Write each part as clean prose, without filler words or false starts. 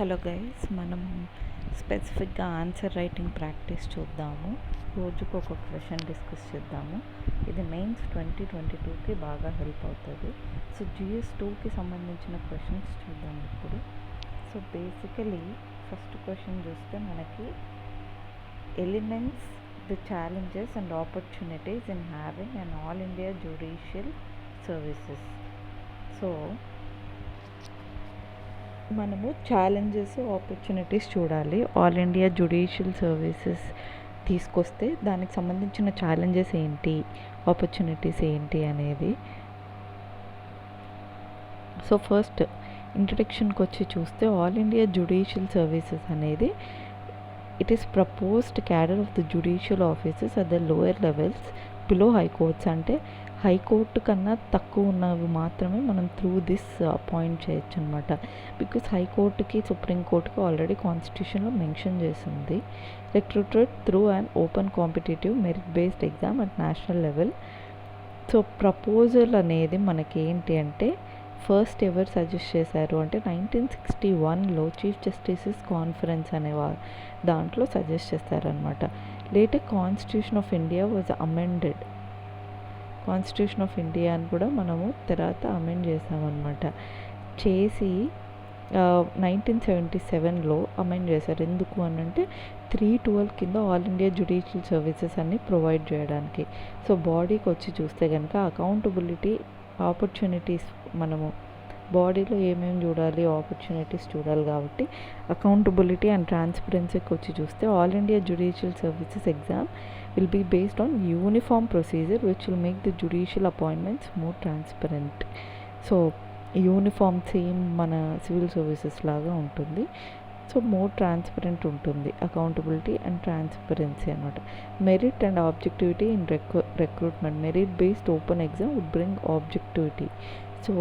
Hello guys, మనం స్పెసిఫిక్గా answer writing practice చూద్దాము. రోజుకు ఒక క్వశ్చన్ డిస్కస్ చేద్దాము. ఇది మెయిన్స్ 2022కి బాగా హెల్ప్ అవుతుంది. సో జిఎస్ 2కి సంబంధించిన క్వశ్చన్స్ చూద్దాం ఇప్పుడు. సో బేసికలీ ఫస్ట్ క్వశ్చన్ చూస్తే మనకి elements the challenges and opportunities in having and all India judicial services. So మనము ఛాలెంజెస్ ఆపర్చునిటీస్ చూడాలి. ఆల్ ఇండియా జ్యుడిషియల్ సర్వీసెస్ తీసుకొస్తే దానికి సంబంధించిన ఛాలెంజెస్ ఏంటి, ఆపర్చునిటీస్ ఏంటి అనేది. సో ఫస్ట్ ఇంట్రడక్షన్కి వచ్చి చూస్తే ఆల్ ఇండియా జ్యుడిషియల్ సర్వీసెస్ అనేది it is proposed cadre of the judicial offices at the lower levels below high courts. అంటే హైకోర్టు కన్నా తక్కువ ఉన్నవి మాత్రమే మనం త్రూ దిస్ అపాయింట్ చేయొచ్చు అనమాట. బికాస్ హైకోర్టుకి సుప్రీంకోర్టుకి ఆల్రెడీ కాన్స్టిట్యూషన్లో మెన్షన్ చేసింది recruited through and open competitive merit based exam at national level. So proposal అనేది మనకి ఏంటి అంటే ఫస్ట్ ఎవరు సజెస్ట్ చేశారు అంటే 1961లో చీఫ్ జస్టిసెస్ కాన్ఫరెన్స్ అనే దాంట్లో సజెస్ట్ చేస్తారనమాట. Later constitution of India was amended. Constitution of India అని కూడా మనము తర్వాత అమెండ్ చేసామన్నమాట. చేసి 1977లో అమెండ్ చేశారు. ఎందుకు అని అంటే 312 కింద ఆల్ ఇండియా జ్యుడిషియల్ సర్వీసెస్ అన్ని ప్రొవైడ్ చేయడానికి. సో బాడీకి వచ్చి చూస్తే కనుక అకౌంటబిలిటీ, ఆపర్చునిటీస్, మనము బాడీలో ఏమేమి చూడాలి, ఆపర్చునిటీస్ చూడాలి కాబట్టి అకౌంటబిలిటీ అండ్ ట్రాన్స్పరెన్సీకి వచ్చి చూస్తే all India judicial services exam will be based on uniform procedure which will make the judicial appointments more transparent. So uniform same మన సివిల్ సర్వీసెస్ లాగా ఉంటుంది. సో మోర్ ట్రాన్స్పరెంట్ ఉంటుంది, అకౌంటబిలిటీ అండ్ ట్రాన్స్పరెన్సీ అనమాట. Merit and objectivity in recruitment. Merit based open exam would bring objectivity. So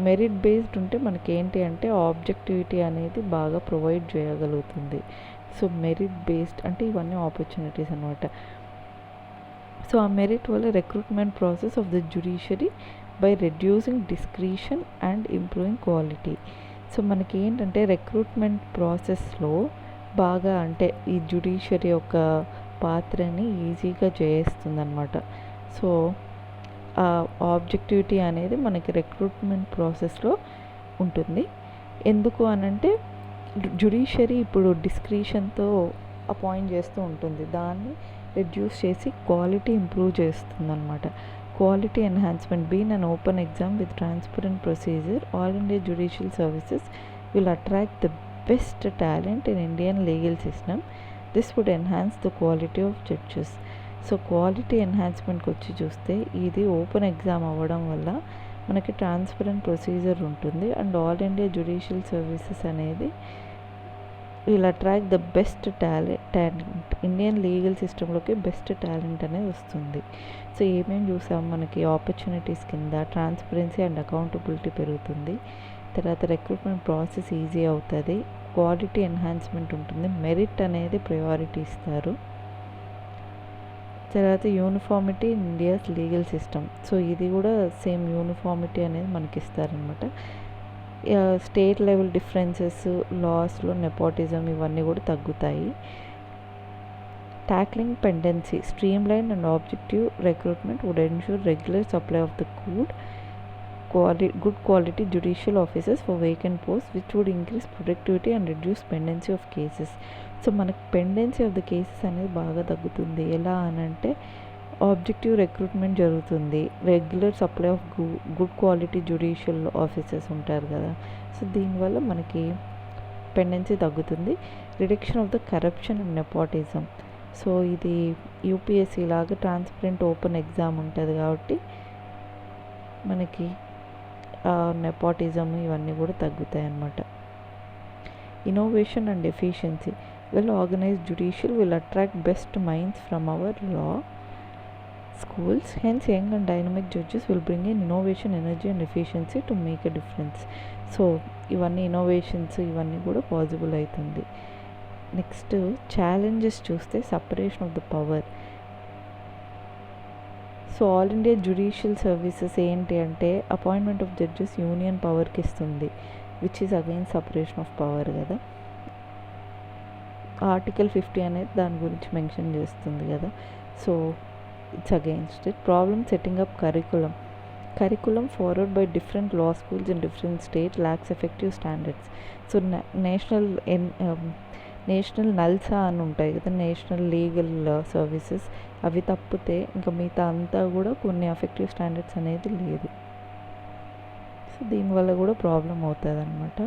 merit based ఉంటే మనకి ఏంటి అంటే objectivity అనేది బాగా ప్రొవైడ్ చేయగలుగుతుంది. సో మెరిట్ బేస్డ్ అంటే ఇవన్నీ ఆపర్చునిటీస్ అనమాట. సో ఆ మెరిట్ వల్ల recruitment process of the judiciary by reducing discretion and improving quality. So మనకి ఏంటంటే రిక్రూట్మెంట్ ప్రాసెస్లో బాగా అంటే ఈ జ్యుడిషియరీ యొక్క పాత్రని ఈజీగా చేస్తుంది అనమాట. సో ఆ ఆబ్జెక్టివిటీ అనేది మనకి రిక్రూట్మెంట్ ప్రాసెస్లో ఉంటుంది. ఎందుకు అనంటే జ్యుడిషియరీ ఇప్పుడు డిస్క్రిషన్తో అపాయింట్ చేస్తూ ఉంటుంది, దాన్ని రెడ్యూస్ చేసి క్వాలిటీ ఇంప్రూవ్ చేస్తుంది అనమాట. Quality enhancement. Been an open exam with transparent procedure all India judicial services will attract the best talent in Indian legal system. This would enhance the quality of judges. So quality ఎన్హాన్స్మెంట్కి వచ్చి చూస్తే ఇది open exam అవ్వడం వల్ల మనకి transparent procedure ఉంటుంది and all India judicial services అనేది will attract the best talent. Indian legal సిస్టంలోకి బెస్ట్ టాలెంట్ అనేది వస్తుంది. సో ఏమేమి చూసాం, మనకి ఆపర్చునిటీస్ కింద ట్రాన్స్పరెన్సీ అండ్ అకౌంటబిలిటీ పెరుగుతుంది. తర్వాత రిక్రూట్మెంట్ ప్రాసెస్ ఈజీ అవుతుంది, క్వాలిటీ ఎన్హాన్స్మెంట్ ఉంటుంది, మెరిట్ అనేది ప్రయారిటీ ఇస్తారు. తర్వాత uniformity in India's legal system. So ఇది కూడా సేమ్ యూనిఫార్మిటీ అనేది మనకి ఇస్తారనమాట. స్టేట్ లెవెల్ డిఫరెన్సెస్, లాస్లో నెపోటిజం ఇవన్నీ కూడా తగ్గుతాయి. Tackling pendency. Streamline and objective recruitment would ensure regular supply of the good quality judicial officers for vacant post which would increase productivity and reduce pendency of cases. So మనకి pendency of the cases అనేది బాగా తగ్గుతుంది. ఎలా అనంటే objective recruitment జరుగుతుంది, regular supply of good quality judicial officers ఉంటారు కదా. So దీనివల్ల మనకి పెండెన్సీ తగ్గుతుంది. Reduction of the corruption and nepotism. So ఇది యూపీఎస్సీ లాగా ట్రాన్స్పరెంట్ ఓపెన్ ఎగ్జామ్ ఉంటుంది కాబట్టి మనకి నెపోటిజం ఇవన్నీ కూడా తగ్గుతాయి అన్నమాట. Innovation and efficiency. Well organised judicial will attract best minds from our law schools. Hence young and dynamic judges will bring in innovation, energy and efficiency to make a difference. So ఇవన్నీ innovations ఇవన్నీ కూడా possible అవుతుంది. Next challenges చూస్తే separation of the power. So all India judicial services ఏంటి అంటే appointment of judges union పవర్కి ఇస్తుంది. Which is again separation of power కదా. Article 50 అనేది దాని గురించి మెన్షన్ చేస్తుంది కదా. So it's against it. Problem setting up curriculum followed by different law schools in different states lacks effective standards. So national NALSA అని ఉంటాయి కదా, నేషనల్ లీగల్ సర్వీసెస్, అవి తప్పితే ఇంకా మిగతా అంతా కూడా కొన్ని ఎఫెక్టివ్ స్టాండర్డ్స్ అనేది లేదు. సో దీనివల్ల కూడా ప్రాబ్లం అవుతుంది అనమాట.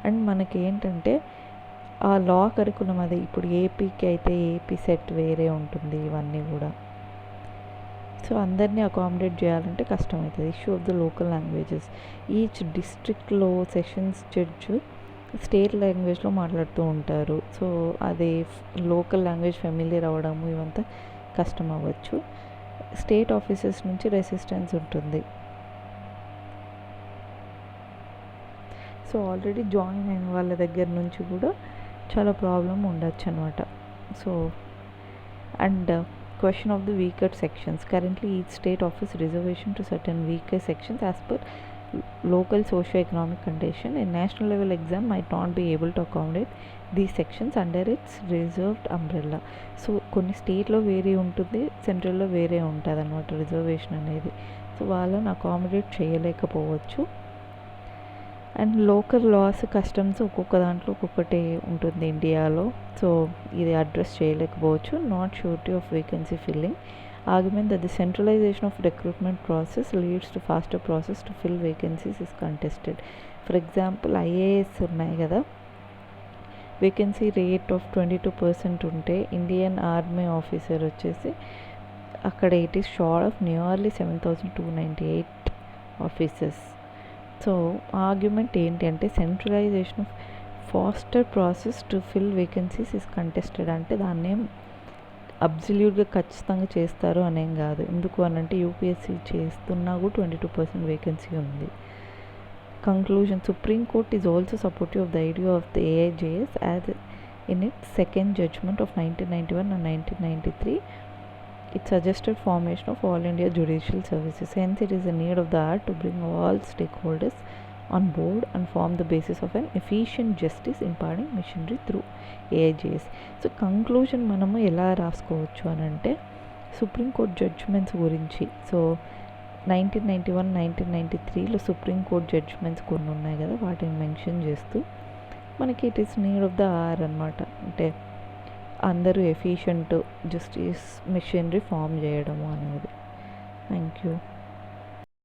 అండ్ మనకి ఏంటంటే ఆ లా కరికులం అది ఇప్పుడు ఏపీకి అయితే ఏపీ సెట్ వేరే ఉంటుంది, ఇవన్నీ కూడా. సో అందరినీ అకామిడేట్ చేయాలంటే కష్టమవుతుంది. Issue of the local languages. Each డిస్ట్రిక్ట్లో సెషన్స్ జడ్జ్ స్టేట్ లాంగ్వేజ్లో మాట్లాడుతూ ఉంటారు. సో అది లోకల్ లాంగ్వేజ్ ఫెమిలియర్ అవ్వడము ఇవంతా కష్టం అవ్వచ్చు. స్టేట్ ఆఫీసెస్ నుంచి రెసిస్టెన్స్ ఉంటుంది. సో ఆల్రెడీ జాయిన్ అయిన వాళ్ళ దగ్గర నుంచి కూడా చాలా ప్రాబ్లం ఉండొచ్చు అనమాట. So and question of the weaker sections. Currently each state offers reservation to certain weaker sections as per local socio-economic condition. A national level exam might not be able to accommodate these sections under its reserved umbrella. So కొన్ని స్టేట్లో వేరే ఉంటుంది, సెంట్రల్లో వేరే ఉంటుంది అనమాట reservation అనేది. So వాళ్ళని అకామిడేట్ చేయలేకపోవచ్చు. అండ్ లోకల్ లాస్, కస్టమ్స్ ఒక్కొక్క దాంట్లో ఒక్కొక్కటి ఉంటుంది ఇండియాలో. సో ఇది అడ్రస్ చేయలేకపోవచ్చు. Not surety of vacancy filling. Argument that the centralisation of recruitment process leads to faster process to fill vacancies is contested. For example IAS ఉన్నాయి కదా, వేకెన్సీ రేట్ ఆఫ్ 22% ఉంటే ఇండియన్ ఆర్మీ ఆఫీసర్ వచ్చేసి అక్కడ it is short of nearly 7,298 officers. So argument ఏంటి అంటే centralization of faster process to fill vacancies is contested. అంటే దాన్ని అబ్సల్యూట్గా ఖచ్చితంగా చేస్తారు అనేం కాదు. ఎందుకు అనంటే యూపీఎస్సీ చేస్తున్నా కూడా 22% వేకెన్సీ ఉంది. Conclusion. Supreme court is also supportive of the idea of the AIJS as in its second judgment of 1991 and 1993. It suggested formation of All India Judicial Services. Hence, it is a need of the hour to bring all stakeholders on board and form the basis of an efficient justice imparting machinery through AIJS. So conclusion మనము ఎలా రాసుకోవచ్చు అని అంటే supreme court judgments గురించి. So 1991, 1993లో supreme court judgments కొన్ని ఉన్నాయి కదా, వాటిని మెన్షన్ చేస్తూ మనకి it is need of the hour అనమాట. అంటే అందరూ ఎఫిషియంట్ జస్టిస్ మిషనరీ ఫామ్ చేయడము అనేది. Thank you.